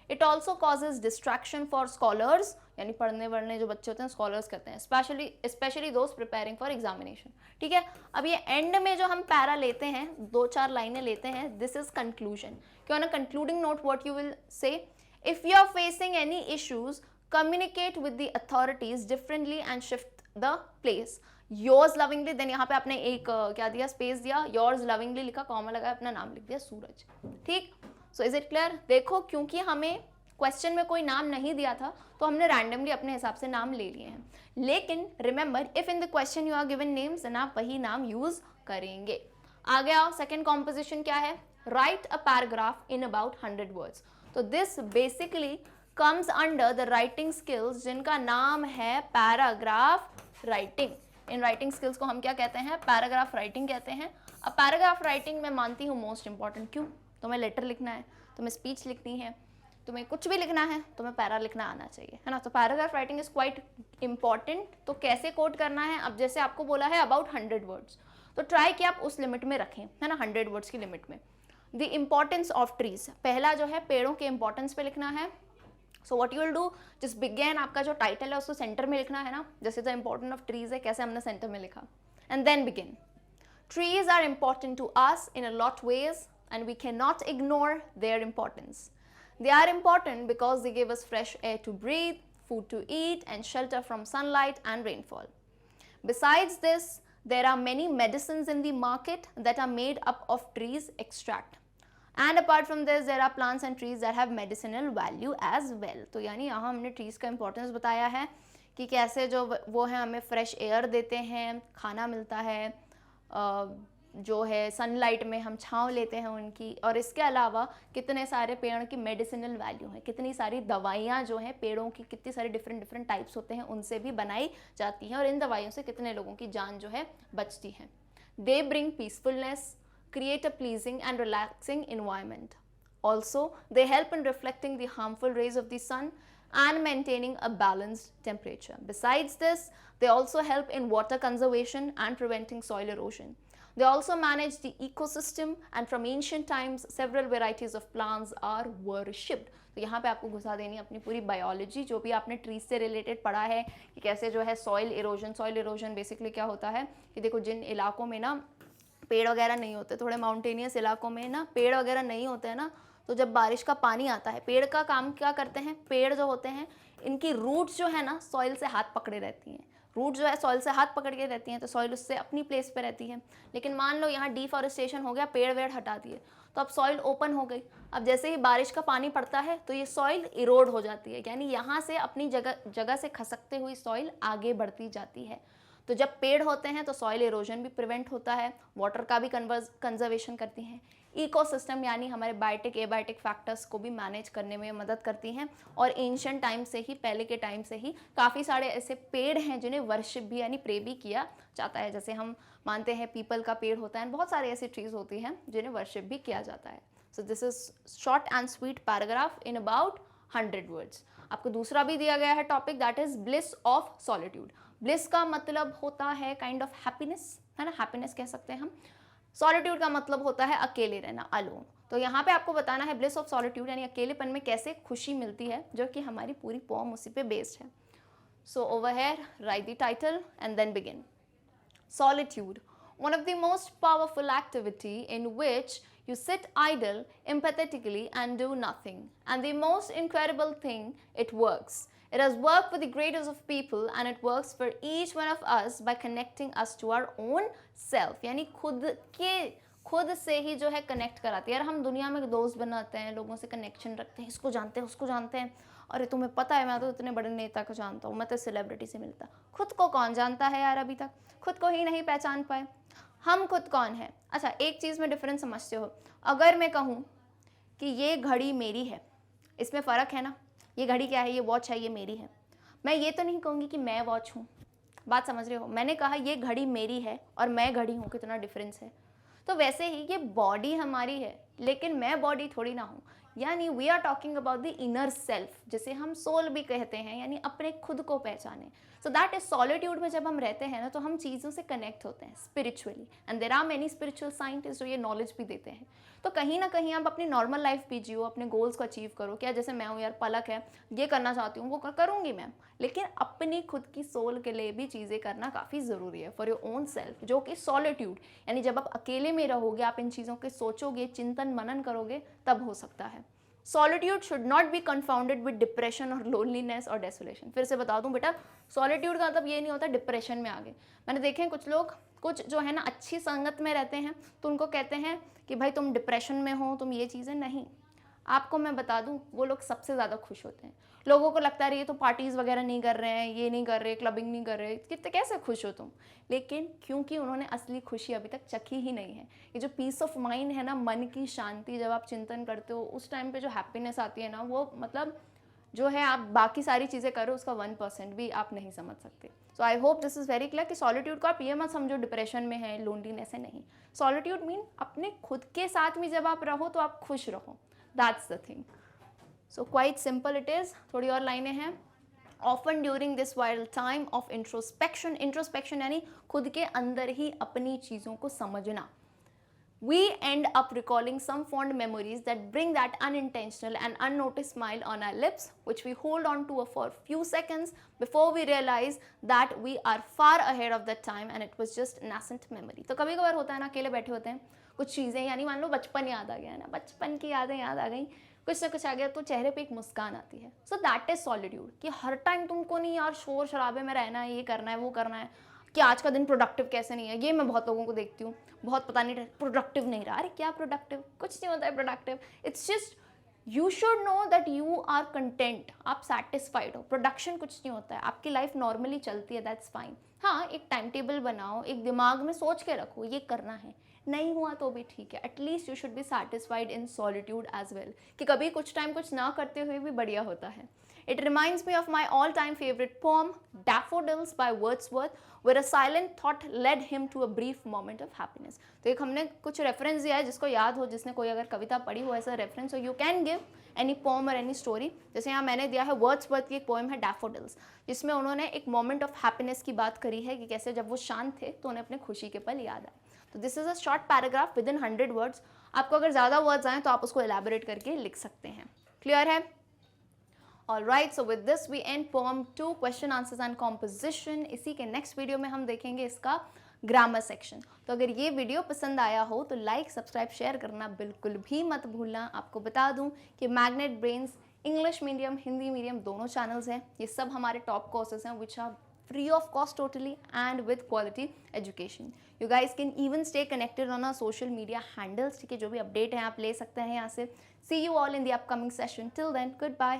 It also causes distraction for scholars, यानी पढ़ने वढ़ने जो बच्चे होते हैं scholars कहते हैं, especially those preparing for examination, ठीक है। अब ये एंड में जो हम पैरा लेते हैं, 2-4 लाइनें लेते हैं, this is conclusion। क्यों ना concluding note what you will say, if you are facing any issues, communicate with the authorities differently and shift the place. Yours lovingly, then यहाँ पे आपने एक क्या दिया, स्पेस दिया, योर्स लविंगली लिखा, कॉमा लगाया, अपना नाम लिख दिया सूरज, ठीक। So is it clear? देखो क्योंकि हमें क्वेश्चन में कोई नाम नहीं दिया था तो हमने रैंडमली अपने हिसाब से नाम ले लिए हैं, लेकिन remember if in the question you are given names, then आप वही नाम यूज करेंगे। आगे आओ, सेकेंड कॉम्पोजिशन क्या है, write a paragraph in about 100 words. तो this basically comes under the writing skills जिनका नाम है पैराग्राफ राइटिंग। इन राइटिंग स्किल्स को हम क्या कहते हैं, पैराग्राफ राइटिंग कहते हैं। अब पैराग्राफ राइटिंग मैं मानती हूँ मोस्ट इंपॉर्टेंट, क्यों? तुम्हें लेटर लिखना है, तुम्हें स्पीच लिखनी है, तुम्हें कुछ भी लिखना है, तुम्हें पैरा लिखना आना चाहिए, है ना। तो paragraph writing is quite important. तो कैसे कोट करना है? अब जैसे आपको बोला है अबाउट 100 वर्ड्स, तो ट्राई कि आप उस लिमिट में रखें, है ना, 100 वर्ड्स की लिमिट में। द इम्पॉर्टेंस ऑफ ट्रीज, पहला जो है पेड़ों के इंपॉर्टेंस पे लिखना है। So what you will do, जिस बिगेन आपका जो टाइटल है उसको सेंटर में लिखना है ना, जैसे द इम्पोर्टेंट ऑफ ट्रीज है, कैसे हमने सेंटर में लिखा, and then begin. Trees are important to us in a lot ways and we cannot ignore their importance. They are important because they give us fresh air to breathe, food to eat and shelter from sunlight and rainfall. Besides this, there are many medicines in the market that are made up of trees extract. And apart from this, there are plants and trees that have medicinal value as well. तो यानी यहाँ हमने trees का importance बताया है कि कैसे जो वो है हमें फ्रेश एयर देते हैं, खाना मिलता है, जो है सनलाइट में हम छांव लेते हैं उनकी, और इसके अलावा कितने सारे पेड़ की मेडिसिनल वैल्यू है, कितनी सारी दवाइयाँ जो हैं पेड़ों की, कितनी सारी डिफरेंट टाइप्स होते हैं उनसे भी बनाई जाती हैं, और इन दवाइयों से कितने लोगों की जान जो है बचती है। They bring peacefulness, create a pleasing and relaxing environment. Also, they help in reflecting the harmful rays of the sun and maintaining a balanced temperature. Besides this, they also help in water conservation and preventing soil erosion. They also manage the ecosystem, and from ancient times, several varieties of plants are worshipped. तो यहाँ पे आपको घुसा देनी अपनी पूरी biology, जो भी आपने ट्रीज से रिलेटेड पढ़ा है कि कैसे जो है सॉइल इरोजन बेसिकली क्या होता है कि देखो जिन इलाकों में ना पेड़ वगैरह नहीं होते, थोड़े माउंटेनियस इलाकों में ना पेड़ वगैरह नहीं होते हैं ना, तो जब बारिश का पानी आता है, पेड़ का काम क्या करते हैं, पेड़ जो होते हैं इनकी रूट्स जो है ना सॉइल से हाथ पकड़े रहती हैं, रूट जो है सॉइल से हाथ पकड़ के रहती हैं, तो सॉइल उससे अपनी प्लेस पे रहती है। लेकिन मान लो यहाँ डिफॉरेस्टेशन हो गया, पेड़ वेड़ हटा दिए, तो अब सॉइल ओपन हो गई, अब जैसे ही बारिश का पानी पड़ता है तो ये सॉइल इरोड हो जाती है, यानी यहाँ से अपनी जगह से खसकते हुई सॉइल आगे बढ़ती जाती है। तो जब पेड़ होते हैं तो सॉइल इरोजन भी प्रिवेंट होता है, वाटर का भी कंजर्वेशन करती हैं, इकोसिस्टम यानी हमारे बायोटिक एबायोटिक फैक्टर्स को भी मैनेज करने में मदद करती हैं। और एंशिएंट टाइम से ही, पहले के टाइम से ही काफ़ी सारे ऐसे पेड़ हैं जिन्हें वर्शिप भी यानी प्रे भी किया जाता है, जैसे हम मानते हैं पीपल का पेड़ होता है, बहुत सारे ऐसी ट्रीज होती हैं जिन्हें वर्शिप भी किया जाता है। सो this is short and sweet paragraph in about 100 words. आपको दूसरा भी दिया गया है topic, that is bliss of solitude. Bliss का मतलब होता है काइंड ऑफ हैप्पीनेस, है ना, हैप्पीनेस कह सकते हैं हम। सॉलिट्यूड का मतलब होता है अकेले रहना, अलोन। तो यहाँ पे आपको बताना है ब्लिस ऑफ सॉलिट्यूड यानी अकेलेपन में कैसे खुशी मिलती है, जो कि हमारी पूरी पोएम उसी पे बेस्ड है। So over here write the title and then begin. Solitude, one of the most powerful activity in which you sit idle empathetically and do nothing. And the most incredible thing, it works. It has worked for the greatest of people and it works for each one of us by connecting us to our own self. यानी खुद से ही जो है connect कराती है। यार हम दुनिया में दोस्त बनाते हैं, लोगों से कनेक्शन रखते हैं, इसको जानते हैं उसको जानते हैं, अरे तुम्हें पता है मैं तो इतने बड़े नेता को जानता हूँ, मैं तो सेलिब्रिटी से मिलता। खुद को कौन जानता है यार, अभी तक खुद को ही नहीं पहचान पाए हम खुद कौन है। अच्छा, एक चीज़ में डिफरेंस समझते हो, अगर मैं कहूँ कि ये घड़ी मेरी है, इसमें फ़र्क है ना, ये घड़ी क्या है, ये वॉच है, ये मेरी है। मैं ये तो नहीं कहूँगी कि मैं वॉच हूँ, बात समझ रहे हो। मैंने कहा ये घड़ी मेरी है और मैं घड़ी हूँ, कितना डिफरेंस है। तो वैसे ही ये बॉडी हमारी है लेकिन मैं बॉडी थोड़ी ना हूँ, यानी we are talking about the inner self, जिसे हम सोल भी कहते हैं, यानी अपने खुद को पहचाने। सो दैट इज सॉलिट्यूड में जब हम रहते हैं ना तो हम चीज़ों से कनेक्ट होते हैं spiritually, and there are many spiritual scientist जो ये नॉलेज भी देते हैं। तो कहीं ना कहीं आप अपनी नॉर्मल लाइफ भी जियो, अपने गोल्स को अचीव करो। क्या जैसे मैं हूँ यार, पलक है, ये करना चाहती हूँ वो करूँगी मैं, लेकिन अपनी खुद की सोल के लिए भी चीज़ें करना काफ़ी ज़रूरी है, फॉर योर ओन सेल्फ, जो कि सॉलिट्यूड यानी जब आप अकेले में रहोगे, आप इन चीज़ों के सोचोगे, चिंतन मनन करोगे, तब हो सकता है। Solitude should not be confounded with depression और लोनलीनेस और डेसोलेशन। फिर से बता दूं बेटा, सॉलिट्यूड का मतलब ये नहीं होता डिप्रेशन में आ गए। मैंने देखे हैं कुछ लोग, कुछ जो है ना अच्छी संगत में रहते हैं तो उनको कहते हैं कि भाई तुम डिप्रेशन में हो, तुम ये चीज़ें नहीं। आपको मैं बता दूं, वो लोग सबसे ज़्यादा खुश होते हैं। लोगों को लगता है ये तो पार्टीज़ वगैरह नहीं कर रहे हैं, ये नहीं कर रहे, क्लबिंग नहीं कर रहे, कितने कैसे खुश हो तुम। लेकिन क्योंकि उन्होंने असली खुशी अभी तक चखी ही नहीं है। ये जो पीस ऑफ माइंड है ना, मन की शांति, जब आप चिंतन करते हो उस टाइम पे जो हैप्पीनेस आती है ना, वो मतलब जो है आप बाकी सारी चीज़ें करो उसका 1% भी आप नहीं समझ सकते. So I hope this is very clear कि सॉलिट्यूड को आप ये मत समझो डिप्रेशन में है, लोनलीनेस है, नहीं. सॉलिट्यूड मीन अपने खुद के साथ में जब आप रहो तो आप खुश रहो. That's the thing. So quite simple it is. थोड़ी और लाइनें हैं. Often during this while time of introspection. Introspection यानी खुद के अंदर ही अपनी चीज़ों को समझना. We end up recalling some fond memories that bring that unintentional and unnoticed smile on our lips, which we hold on to for a few seconds before we realize that we are far ahead of that time and it was just nascent memory. तो कभी कभार होता है ना, अकेले बैठे होते हैं, कुछ चीज़ें यानी मान लो बचपन याद आ गया है ना, बचपन की यादें याद आ गई, कुछ ना कुछ आ गया तो चेहरे पे एक मुस्कान आती है. सो दैट इज सॉलिट्यूड. कि हर टाइम तुमको नहीं यार शोर शराबे में रहना है, ये करना है, वो करना है, कि आज का दिन प्रोडक्टिव कैसे नहीं है. ये मैं बहुत लोगों को देखती हूँ, बहुत पता नहीं प्रोडक्टिव नहीं रहा. अरे क्या प्रोडक्टिव, कुछ नहीं होता है productive. It's just you should know that you are content, आप सेटिस्फाइड हो. प्रोडक्शन कुछ नहीं होता है, आपकी लाइफ नॉर्मली चलती है, दैट्स फाइन. हाँ, एक टाइम टेबल बनाओ, एक दिमाग में सोच के रखो ये करना है, नहीं हुआ तो भी ठीक है. At least you should be satisfied in solitude as well, कि कभी कुछ टाइम कुछ ना करते हुए भी बढ़िया होता है. It reminds me of my all-time favorite poem, Daffodils by Wordsworth, where a silent thought led him to a brief moment of happiness. तो एक हमने कुछ रेफरेंस दिया है, जिसको याद हो, जिसने कोई अगर कविता पढ़ी हो ऐसा रेफरेंस हो, you can give any poem or any story. जैसे यहाँ मैंने दिया है वर्ड्सवर्थ की एक पोएम है डैफोडिल्स, जिसमें उन्होंने एक मोमेंट ऑफ हैप्पीनेस की बात करी है कि कैसे जब वो शांत थे तो उन्हें अपने खुशी के पल याद आए. तो this is a short paragraph with in 100 words. आपको अगर ज़्यादा वर्ड्स आएँ तो आप उसको एलैबोरेट करके लिख सकते हैं. क्लियर है? Alright, so with this we end poem 2 question answers and composition. इसी के नेक्स्ट वीडियो में हम देखेंगे इसका ग्रामर सेक्शन. तो अगर ये वीडियो पसंद आया हो तो लाइक, सब्सक्राइब, शेयर करना बिल्कुल भी मत भूलना. आपको बता दूं कि Magnet Brains English medium, Hindi medium दोनों चैनल्स हैं. ये सब हमारे टॉप कोर्सेज हैं which are free of cost totally and with quality education. You guys can even stay connected on our social media handles. ठीक है, जो भी अपडेट है आप ले सकते हैं यहाँ से. See you all in the upcoming session. Till then, goodbye.